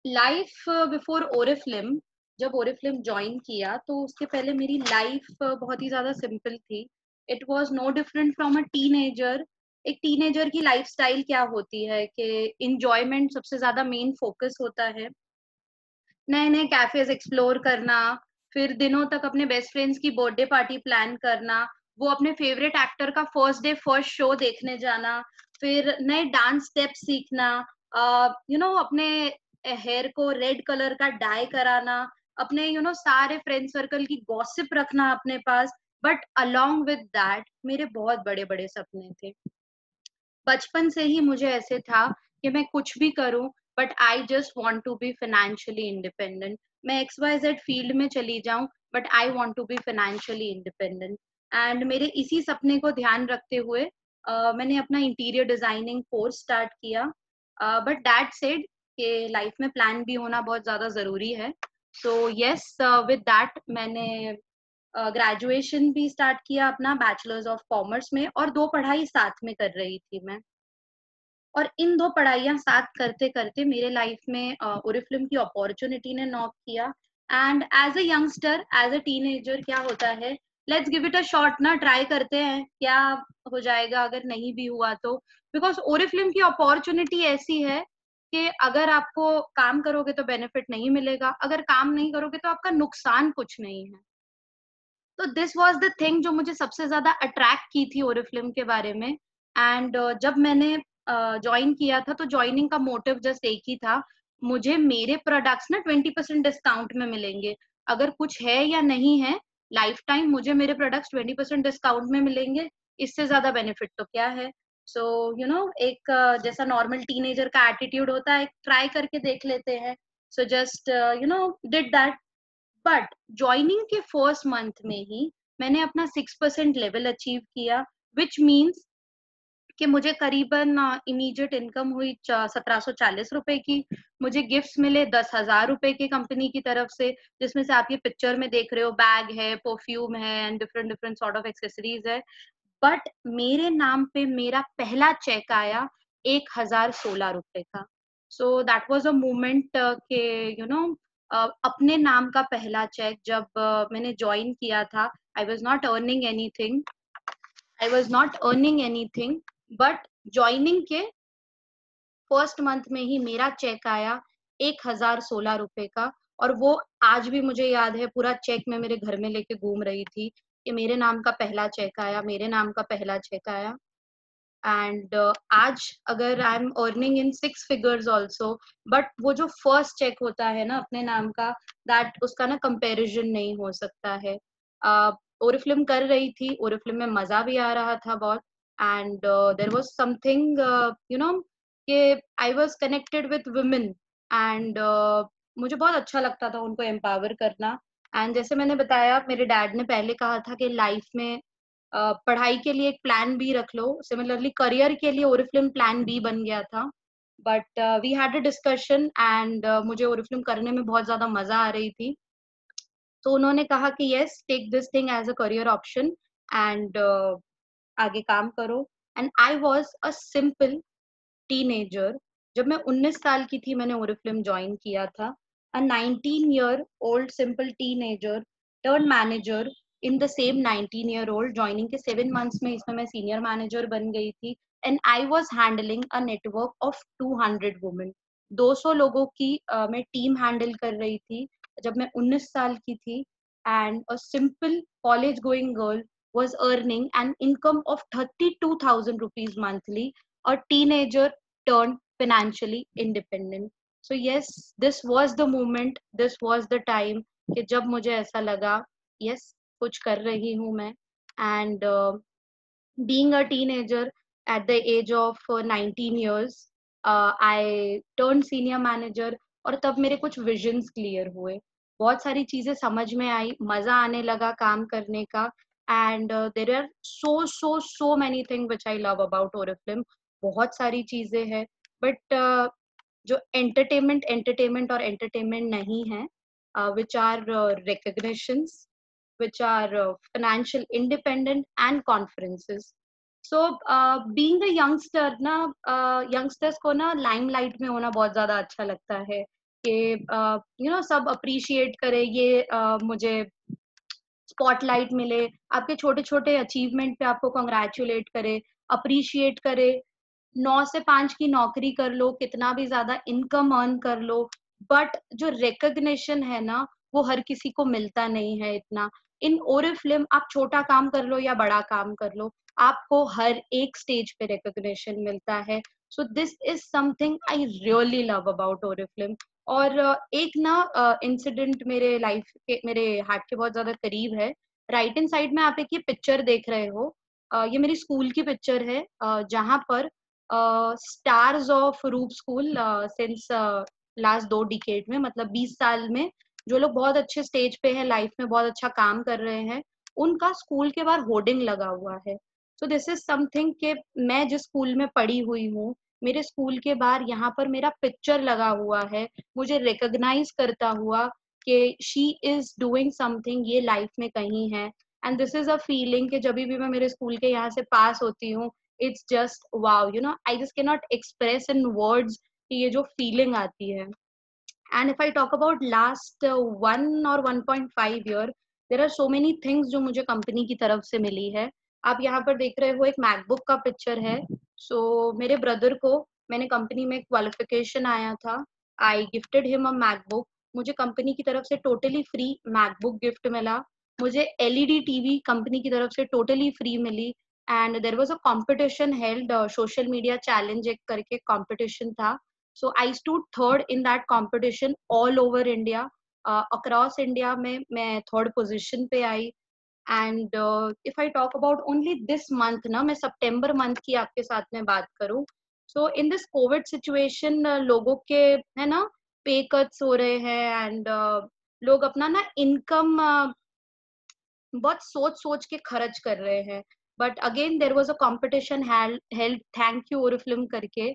Life before Oriflame, जब Oriflame join किया तो उसके पहले मेरी लाइफ बहुत ही ज़्यादा सिंपल थी। It was no different from a teenager. एक टीनेजर की लाइफ़स्टाइल क्या होती है कि एन्जॉयमेंट सबसे ज़्यादा मेन फ़ोकस होता है। नए-नए कैफ़ेज़ एक्सप्लोर करना, फिर दिनों तक अपने बेस्ट फ्रेंड्स की बर्थडे पार्टी प्लान करना, वो अपने फ़ेवरेट एक्टर का फर्स्ट डे फर्स्ट शो देखने जाना, फिर नए डांस स्टेप्स सीखना, अपने हेयर को रेड कलर का डाई कराना, अपने सारे फ्रेंड सर्कल की गॉसिप रखना अपने पास। बट अलोंग विद दैट मेरे बहुत बड़े-बड़े सपने थे। बचपन से ही मुझे ऐसे था कि मैं कुछ भी करूं, but I just want to be financially independent. मैं एक्स वाई जेड फील्ड में चली जाऊं, but I want to be financially independent. And मेरे इसी सपने को ध्यान रखते हुए मैंने अपना इंटीरियर डिजाइनिंग कोर्स स्टार्ट किया। बट दैट सेड कि लाइफ में प्लान भी होना बहुत ज्यादा जरूरी है। सो यस, विद दैट मैंने ग्रेजुएशन भी स्टार्ट किया अपना बैचलर्स ऑफ कॉमर्स में, और 2 पढ़ाई साथ में कर रही थी मैं। और इन 2 पढ़ाइयाँ साथ करते-करते मेरे लाइफ में ओरिफ्लेम की अपॉर्च्युनिटी ने नॉक किया। And as a youngster, as a teenager क्या होता है, let's give it a shot ना, ट्राई करते हैं, क्या हो जाएगा अगर नहीं भी हुआ तो। बिकॉज़ ओरिफ्लेम की अपॉर्च्युनिटी ऐसी है कि अगर आपको काम करोगे तो बेनिफिट नहीं मिलेगा, अगर काम नहीं करोगे तो आपका नुकसान कुछ नहीं है। तो दिस वाज़ द थिंग जो मुझे सबसे ज़्यादा अट्रैक्ट की थी ओरिफ्लेम के बारे में। एंड जब मैंने जॉइन किया था तो जॉइनिंग का मोटिव जस्ट एक ही था, मुझे मेरे प्रोडक्ट्स ना 20% डिस्काउंट में मिलेंगे। अगर कुछ है या नहीं है, लाइफ टाइम मुझे मेरे प्रोडक्ट्स 20% डिस्काउंट में मिलेंगे, इससे ज़्यादा बेनिफिट तो क्या है? सो एक जैसा नॉर्मल टीनेजर का एटीट्यूड होता है, ट्राई करके देख लेते हैं। So just did that. But joining के फर्स्ट मंथ में ही मैंने अपना 6% लेवल अचीव किया, विच मीन्स कि मुझे करीबन इमीडिएट इनकम हुई 1740 रुपए की। मुझे गिफ्ट्स मिले 10,000 रुपए के कंपनी की तरफ से, जिसमें से आप ये पिक्चर में देख रहे हो, बैग है, परफ्यूम है and different different sort of accessories है। बट मेरे नाम पे मेरा पहला चेक आया 1,016 रुपए का। So that was a moment के अपने नाम का पहला चेक जब मैंने ज्वाइन किया था। I was not earning anything, I was not earning anything, but joining के फर्स्ट मंथ में ही मेरा चेक आया 1,016 रुपए का। और वो आज भी मुझे याद है, पूरा चेक मैं मेरे घर में लेके घूम रही थी कि मेरे नाम का पहला चेक आया, मेरे नाम का पहला चेक आया। एंड आज अगर I am earning in 6 figures also, but वो जो फर्स्ट चेक होता है ना अपने नाम का, दैट उसका ना कंपैरिजन नहीं हो सकता है। ओरिफ्लेम कर रही थी, ओरिफ्लेम में मजा भी आ रहा था बहुत। एंड देयर वाज समथिंग कि I was connected with women. And मुझे बहुत अच्छा लगता था उनको एम्पावर करना। एंड जैसे मैंने बताया, मेरे डैड ने पहले कहा था कि लाइफ में पढ़ाई के लिए एक प्लान बी रख लो, सिमिलरली करियर के लिए ओरिफ्लेम प्लान बी बन गया था। But we had a discussion and मुझे ओरिफ्लेम करने में बहुत ज्यादा मजा आ रही थी। तो उन्होंने कहा कि yes, take this thing as a career option and आगे काम करो। And I was a simple teenager. जब मैं 19 साल की थी मैंने ओरिफ्लेम ज्वाइन किया था। अ 19 year old simple teenager turn manager in the same 19 year old. Joining के 7 मंथ्स में इसमें मैं सीनियर मैनेजर बन गई थी। And I was handling a network of 200 women. 200 लोगों की मैं टीम हैंडल कर रही थी जब मैं 19 साल की थी। And a simple college going girl was earning an income of 32,000 rupees monthly, a teenager turned financially independent. So yes, this was the moment, this was the time कि जब मुझे ऐसा लगा, yes, कुछ कर रही हूँ मैं। And being a teenager at the age of 19 years, I turned senior manager। और तब मेरे कुछ विजन्स क्लियर हुए, बहुत सारी चीजें समझ में आई, मजा आने लगा काम करने का। And there are so many thing which I love about Oriflame. बहुत सारी चीजें हैं, बट जो एंटरटेनमेंट एंटरटेनमेंट और एंटरटेनमेंट नहीं है, which are recognitions, which are financial independent and conferences. So being a youngster ना, यंगस्टर्स को ना लाइमलाइट में होना बहुत ज्यादा अच्छा लगता है। कि सब अप्रिशिएट करे, ये मुझे स्पॉटलाइट मिले, आपके छोटे-छोटे अचीवमेंट पे आपको कांग्रेचुलेट करे, अप्रिशिएट करे। 9 से 5 की नौकरी कर लो, कितना भी ज़्यादा इनकम अर्न कर लो, बट जो रिकॉग्निशन है ना, वो हर किसी को मिलता नहीं है इतना। इन ओरिफ्लेम आप छोटा काम कर लो या बड़ा काम कर लो, आपको हर एक स्टेज पे रिकॉग्निशन मिलता है। So this is something I really love about Oriflame. और एक ना इंसिडेंट मेरे लाइफ के, मेरे हार्ट के बहुत ज़्यादा करीब है। राइट हैंड साइड में आप एक ये पिक्चर देख रहे हो, ये मेरी स्कूल की पिक्चर है, जहाँ पर स्टार्स ऑफ रूप स्कूल सिंस लास्ट 2 डिकेड में, मतलब 20 साल में जो लोग बहुत अच्छे स्टेज पे हैं, लाइफ में बहुत अच्छा काम कर रहे हैं, उनका स्कूल के बाहर होर्डिंग लगा हुआ है। सो दिस इज समथिंग कि मैं जिस स्कूल में पढ़ी हुई हूँ, मेरे स्कूल के बाहर यहाँ पर मेरा पिक्चर लगा हुआ है, मुझे रिकॉग्नाइज करता हुआ कि शी इज डूइंग समथिंग, ये लाइफ में कहीं है। And this is a feeling कि जब भी मैं मेरे स्कूल के यहाँ से पास होती हूँ, it's just wow, I just can not express in words कि ये जो फीलिंग आती है। And if I talk about last 1 और 1.5 year, there are so many things जो मुझे कंपनी की तरफ से मिली है। आप यहाँ पर देख रहे हो, एक मैकबुक का पिक्चर है। मेरे ब्रदर को मैंने कंपनी में क्वालिफिकेशन आया था, I gifted him a MacBook. मुझे कंपनी की तरफ से टोटली फ्री मैकबुक गिफ्ट मिला। मुझे एलईडी टीवी कंपनी की तरफ से टोटली फ्री मिली। And there was a competition held, social media challenge एक करके कॉम्पिटिशन था। So I stood third in that competition all over India. Across India में मैं third position पे आई। And if I talk about only this month ना, मैं सितंबर month की आपके साथ में बात करूँ, so in this COVID situation लोगों के है ना पे कट्स हो रहे हैं, एंड लोग अपना ना इनकम बहुत सोच सोच के खर्च कर रहे हैं। But again there was a competition held, thank you Oriflame करके,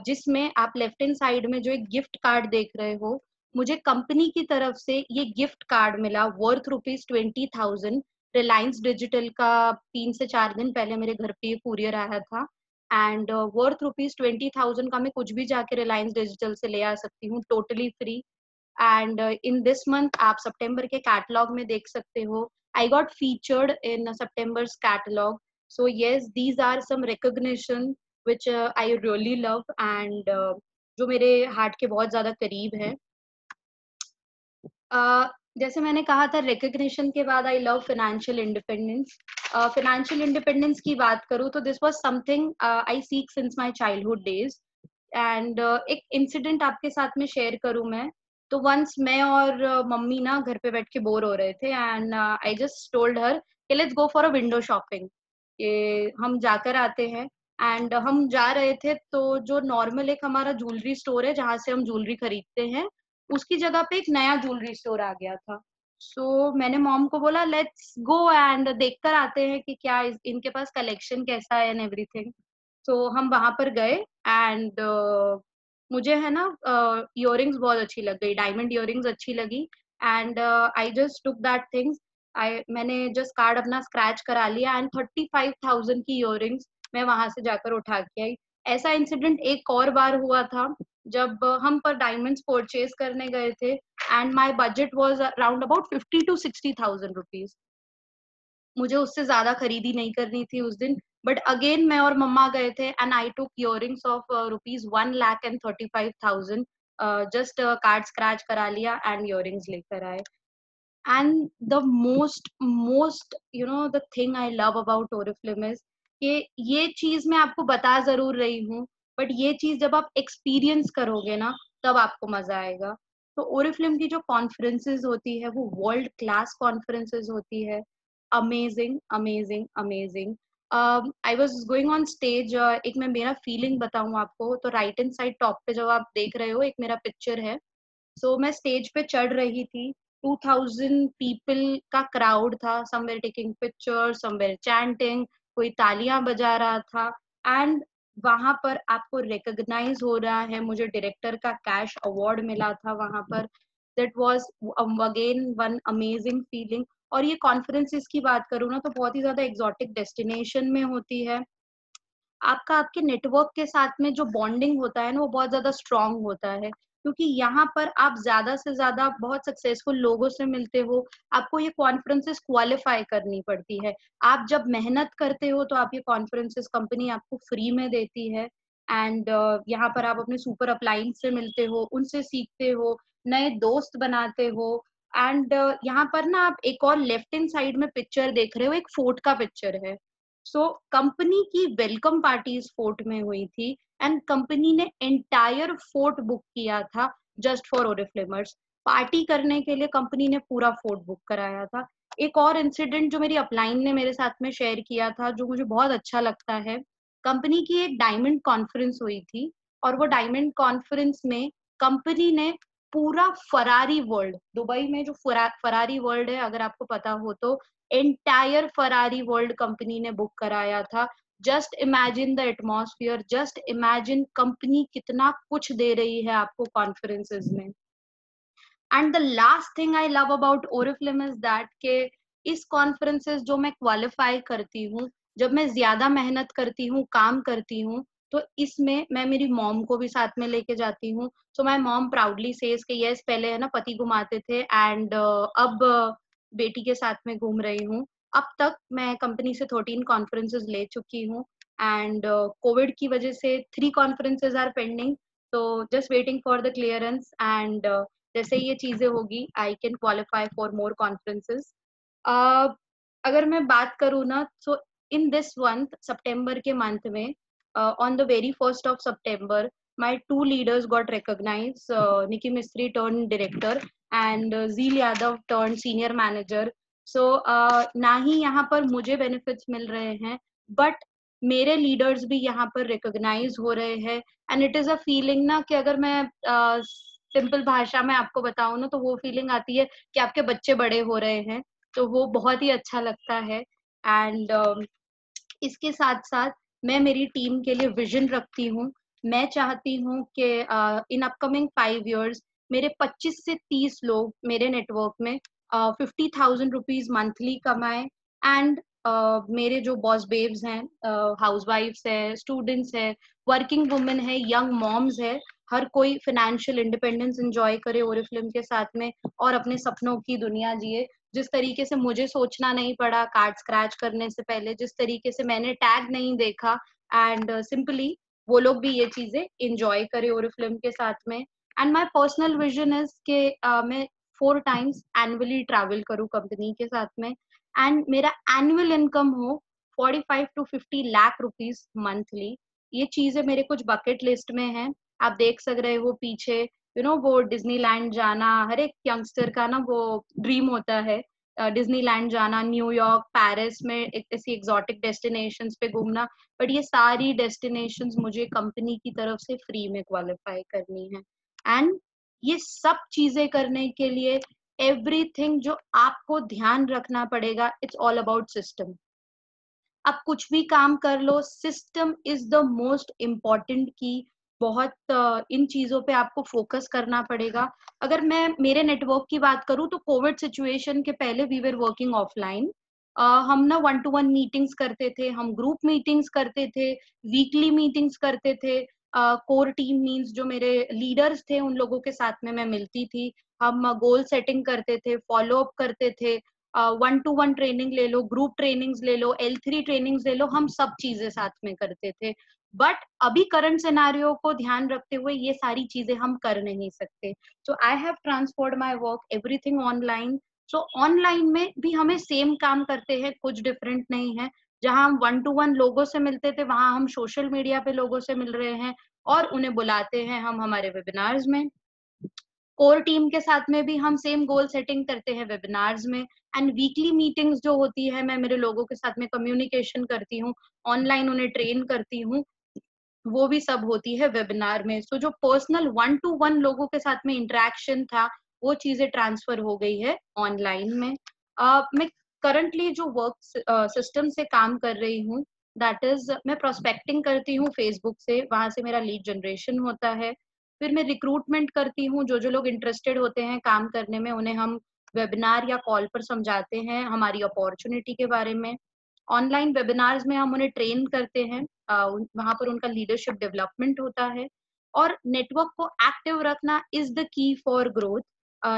जिसमें आप लेफ्ट हैंड साइड में जो एक गिफ्ट कार्ड देख रहे हो, मुझे कंपनी की तरफ से ये गिफ्ट कार्ड मिला वर्थ ₹20,000। रिलायंस डिजिटल का 3 से 4 दिन पहले मेरे घर पे ये कुरियर आया था। एंड वर्थ ₹20,000 का मैं कुछ भी जाके रिलायंस डिजिटल से ले आ सकती हूँ totally free. And in this month आप सितंबर के कैटलॉग में देख सकते हो, आई गॉट फीचर्ड इन सितंबर्स catalogue. So yes, these are some recognition which I really love, and जो मेरे हार्ट के बहुत ज्यादा करीब है। जैसे मैंने कहा था, रिकॉग्निशन के बाद I love financial independence. Financial independence की बात करूँ तो this was something I seek since my childhood days. And एक इंसिडेंट आपके साथ में शेयर करूँ मैं, तो वंस मैं और मम्मी ना घर पे बैठ के बोर हो रहे थे, and I just told her कि let's go for a window shopping, कि हम जाकर आते हैं। एंड हम जा रहे थे, तो जो नॉर्मल एक हमारा ज्वेलरी स्टोर है जहाँ से हम ज्वेलरी खरीदते हैं, उसकी जगह पे एक नया ज्वेलरी स्टोर आ गया था। मैंने मॉम को बोला लेट्स गो एंड देख कर आते हैं कि क्या इनके पास कलेक्शन कैसा है एंड एवरीथिंग। हम वहां पर गए, एंड मुझे है ना इयररिंग्स बहुत अच्छी लग गई, डायमंड इयररिंग्स अच्छी लगी। And I just took that things. मैंने जस्ट कार्ड अपना स्क्रैच करा लिया, एंड 35,000 की इयररिंग्स मैं वहां से जाकर उठा के आई। ऐसा इंसिडेंट एक और बार हुआ था, जब हम पर डायमंड्स परचेज करने गए थे, and my budget was around about 50 to 60,000 rupees. मुझे उससे ज्यादा खरीदी नहीं करनी थी उस दिन। बट अगेन मैं और मम्मा गए थे, and I took earrings of ₹1,35,000। Just card scratch करा लिया एंड इयररिंग्स लेकर आए। And the most the thing I love about Oriflame is कि ये चीज मैं आपको बता जरूर रही हूँ, बट ये चीज जब आप एक्सपीरियंस करोगे ना, तब आपको मजा आएगा। तो ओरिफ्लेम की जो कॉन्फ्रेंसेज होती है, वो वर्ल्ड क्लास कॉन्फ्रेंसेज होती है। Amazing amazing amazing. I was going on stage. एक मैं मेरा फीलिंग बताऊं आपको, तो राइट हैंड साइड टॉप पे जब आप देख रहे हो, एक मेरा पिक्चर है। मैं स्टेज पे चढ़ रही थी, 2000 पीपल का क्राउड था, somewhere taking picture, somewhere chanting, कोई तालियां बजा रहा था। एंड वहां पर आपको रिकॉग्नाइज हो रहा है, मुझे डायरेक्टर का कैश अवार्ड मिला था वहां पर। That was again one amazing feeling. और ये कॉन्फ्रेंसेस की बात करूँ ना, तो बहुत ही ज्यादा एग्जॉटिक डेस्टिनेशन में होती है। आपका आपके नेटवर्क के साथ में जो बॉन्डिंग होता है ना, वो बहुत ज़्यादा स्ट्रॉन्ग होता है। क्योंकि यहाँ पर आप ज़्यादा से ज़्यादा बहुत सक्सेसफुल लोगों से मिलते हो, आपको ये कॉन्फ्रेंसेस क्वालिफाई करनी पड़ती है। आप जब मेहनत करते हो तो आप ये कॉन्फ्रेंसेस कंपनी आपको फ्री में देती है। एंड यहाँ पर आप अपने सुपर अपलाइन से मिलते हो, उनसे सीखते हो, नए दोस्त बनाते हो। एंड यहाँ पर ना आप एक और लेफ्ट हैंड साइड में पिक्चर देख रहे हो, एक फोर्ट का पिक्चर है। सो कंपनी की वेलकम पार्टी इस फोर्ट में हुई थी एंड कंपनी ने एंटायर फोर्ट बुक किया था जस्ट फॉर ओरिफ्लेमर्स। पार्टी करने के लिए कंपनी ने पूरा फोर्ट बुक कराया था। एक और इंसिडेंट जो मेरी अपलाइन ने मेरे साथ में शेयर किया था, जो मुझे बहुत अच्छा लगता है, कंपनी की एक डायमंड कॉन्फ्रेंस हुई थी और वो डायमंड कॉन्फ्रेंस में कंपनी ने पूरा फरारी वर्ल्ड, दुबई में जो फरारी वर्ल्ड है अगर आपको पता हो तो, एंटायर फरारी वर्ल्ड कंपनी ने बुक कराया था। Just imagine the atmosphere, just imagine company कितना कुछ दे रही है आपको कॉन्फ्रेंसेस में। And the last thing I love about Oriflame is that के इस कॉन्फ्रेंसेस जो मैं क्वालिफाई करती हूँ, जब मैं ज्यादा मेहनत करती हूँ, काम करती हूँ, तो इसमें मैं मेरी मॉम को भी साथ में लेके जाती हूँ। So my mom proudly says के यस, पहले है ना पति घुमाते थे एंड अब बेटी के साथ में घूम रही हूँ। अब तक मैं कंपनी से 13 कॉन्फ्रेंसेस ले चुकी हूँ एंड कोविड की वजह से 3 कॉन्फ्रेंसेस आर पेंडिंग। तो just waiting for the clearance and जैसे ये चीजें होगी I can qualify for more conferences. अगर मैं बात करूँ ना, सो इन दिस मंथ, सितंबर के मंथ में, on the very first of September, my two leaders got recognized. Nikki Mistry turned director and Zeel Yadav turned senior manager. So ना ही यहाँ पर मुझे benefits मिल रहे हैं, but मेरे लीडर्स भी यहाँ पर रिकॉग्नाइज हो रहे हैं। And it is a feeling ना कि अगर मैं सिंपल भाषा में आपको बताऊं ना, तो वो फीलिंग आती है कि आपके बच्चे बड़े हो रहे हैं, तो वो बहुत ही अच्छा लगता है। एंड इसके साथ साथ मैं मेरी टीम के लिए विजन रखती हूँ। मैं चाहती हूँ कि इन अपकमिंग 5 years मेरे 25 से 30 लोग मेरे नेटवर्क में 50,000 रुपीज मंथली कमाए। एंड मेरे जो बॉस बेब्स हैं, हाउस वाइफ्स है, स्टूडेंट्स है, वर्किंग वुमेन है, यंग मॉम्स है, हर कोई फाइनेंशियल इंडिपेंडेंस एंजॉय करे ओरिफ्लेम के साथ में और अपने सपनों की दुनिया जिए। जिस तरीके से मुझे सोचना नहीं पड़ा कार्ड स्क्रैच करने से पहले, जिस तरीके से मैंने टैग नहीं देखा, एंड सिंपली वो लोग भी ये चीजें एंजॉय करे ओरिफ्लेम के साथ में। And my personal vision is के मैं 4 times एनुअली ट्रैवल करूँ कंपनी के साथ में एंड मेरा एनुअल इनकम हो 45 to 50 लाख रुपीज मंथली। ये चीजें मेरे कुछ बकेट लिस्ट में है। आप देख सक रहे हो पीछे, वो डिज्नीलैंड जाना हर एक यंगस्टर का ना वो ड्रीम होता है। डिज्नीलैंड जाना, न्यूयॉर्क, पेरिस में ऐसी एग्जॉटिक डेस्टिनेशंस पे घूमना। बट ये सारी डेस्टिनेशंस मुझे कंपनी की तरफ से फ्री में क्वालिफाई करनी है। एंड ये सब चीजें करने के लिए एवरीथिंग जो आपको ध्यान रखना पड़ेगा, इट्स ऑल अबाउट सिस्टम। आप कुछ भी काम कर लो, system is the most important की। बहुत इन चीजों पे आपको फोकस करना पड़ेगा। अगर मैं मेरे नेटवर्क की बात करूं तो कोविड सिचुएशन के पहले वी वर वर्किंग ऑफलाइन। हम ना 1-to-1 मीटिंग्स करते थे, हम ग्रुप मीटिंग्स करते थे, वीकली मीटिंग्स करते थे। कोर टीम मीन्स जो मेरे लीडर्स थे उन लोगों के साथ में मैं मिलती थी। हम गोल सेटिंग करते थे, फॉलो अप करते थे, 1-to-1 ट्रेनिंग ले लो, ग्रुप ट्रेनिंग्स ले लो, L3 ट्रेनिंग्स ले लो, हम सब चीजें साथ में करते थे। बट अभी करंट सिनारियो को ध्यान रखते हुए ये सारी चीजें हम कर नहीं सकते। So I have transferred my work everything online. So online में भी हमें सेम काम करते हैं, कुछ डिफरेंट नहीं है। जहां हम 1-to-1 लोगों से मिलते थे, वहां हम सोशल मीडिया पे लोगों से मिल रहे हैं और उन्हें बुलाते हैं हम हमारे वेबिनार्स में। कोर टीम के साथ में भी हम सेम गोल सेटिंग करते हैं वेबिनार्स में। एंड वीकली मीटिंग्स जो होती है, मैं मेरे लोगों के साथ में कम्युनिकेशन करती हूँ, ऑनलाइन उन्हें ट्रेन करती हूँ, वो भी सब होती है वेबिनार में। सो जो पर्सनल 1-to-1 लोगों के साथ में इंटरेक्शन था, वो चीजें ट्रांसफर हो गई है ऑनलाइन में। मैं करंटली जो वर्क सिस्टम से काम कर रही हूँ, दैट इज मैं प्रोस्पेक्टिंग करती हूँ फेसबुक से, वहां से मेरा लीड जनरेशन होता है। फिर मैं रिक्रूटमेंट करती हूँ, जो जो लोग इंटरेस्टेड होते हैं काम करने में, उन्हें हम वेबिनार या कॉल पर समझाते हैं हमारी अपॉर्चुनिटी के बारे में। ऑनलाइन वेबिनार्स में हम उन्हें ट्रेन करते हैं, वहां पर उनका लीडरशिप डेवलपमेंट होता है। और नेटवर्क को एक्टिव रखना is the key for growth.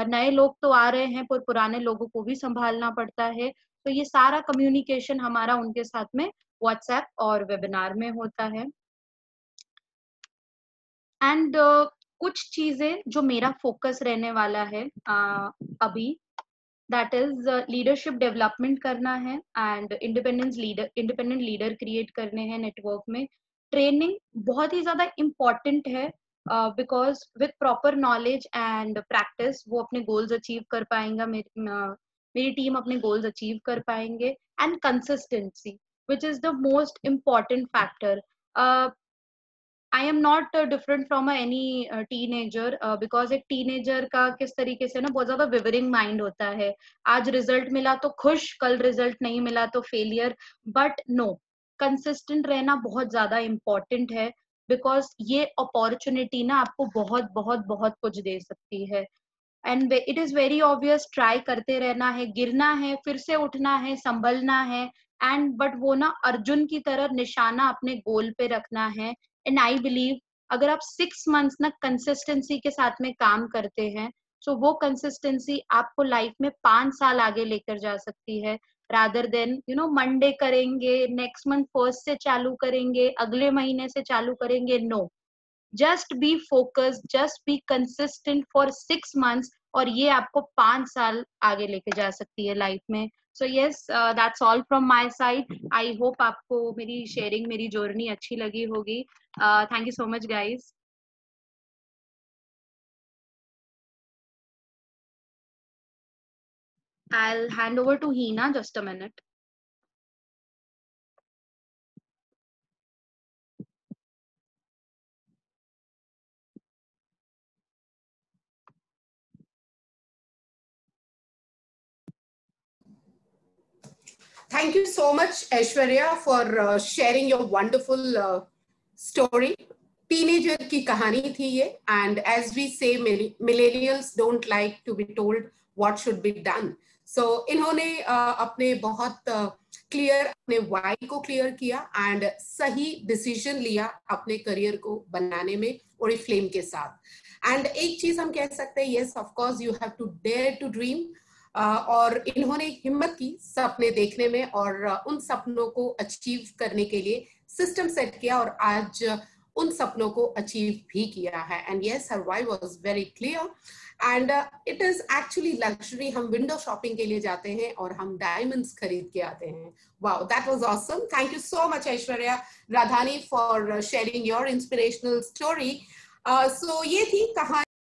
नए लोग तो आ रहे हैं पर पुराने लोगों को भी संभालना पड़ता है, तो ये सारा कम्युनिकेशन हमारा उनके साथ में व्हाट्सएप और वेबिनार में होता है। एंड कुछ चीजें जो मेरा फोकस रहने वाला है अभी, दैट इज लीडरशिप डेवलपमेंट करना है एंड इंडिपेंडेंट लीडर क्रिएट करने हैं नेटवर्क में। ट्रेनिंग बहुत ही ज्यादा इम्पोर्टेंट है, because with proper knowledge and practice वो अपने गोल्स अचीव कर पाएंगा, मेरी टीम अपने गोल्स अचीव कर पाएंगे। And consistency which is the most important factor. I am not different from any teenager, because एक टीनेजर का किस तरीके से ना बहुत ज्यादा विवरिंग माइंड होता है। आज रिजल्ट मिला तो खुश, कल रिजल्ट नहीं मिला तो फेलियर। बट नो, कंसिस्टेंट रहना बहुत ज्यादा इम्पोर्टेंट है, बिकॉज ये अपॉर्चुनिटी ना आपको बहुत बहुत बहुत कुछ दे सकती है। And it is very obvious, try करते रहना है, गिरना है, फिर से उठना है, संभलना है। एंड बट वो ना अर्जुन की तरह निशाना अपने गोल पे रखना है। एंड आई बिलीव अगर आप 6 मंथ्स ना कंसिस्टेंसी के साथ में काम करते हैं, तो वो कंसिस्टेंसी आपको लाइफ में 5 साल आगे लेकर जा सकती है। रादर देन मंडे करेंगे, नेक्स्ट मंथ फर्स्ट से चालू करेंगे, अगले महीने से चालू करेंगे। No, just be focused, just be consistent for 6 months, और ये आपको 5 साल आगे लेके जा सकती है लाइफ में। So yes, that's all from my side. I hope आपको मेरी शेयरिंग, मेरी जर्नी अच्छी लगी होगी। Thank you so much guys. I'll hand over to Hina, just a minute. Thank you so much, Aishwarya, for sharing your wonderful story. Teenager की कहानी थी ये, and as we say, millennials don't like to be told what should be done. So इन्होंने अपने बहुत clear अपने Y को clear किया एंड सही डिसीजन लिया अपने करियर को बनाने में ओरिफ्लेम के साथ। एंड एक चीज हम कह सकते हैं, yes of course you have to dare to dream. और इन्होंने हिम्मत की सपने देखने में और उन सपनों को अचीव करने के लिए सिस्टम सेट किया और आज उन सपनों को अचीव भी किया है। And yes, her why was very clear and it is actually luxury. हम विंडो शॉपिंग के लिए जाते हैं और हम डायमंड्स खरीद के आते हैं। Wow, that was awesome. Thank you so much Aishwarya Radhani for sharing your inspirational story. So ये थी कहानी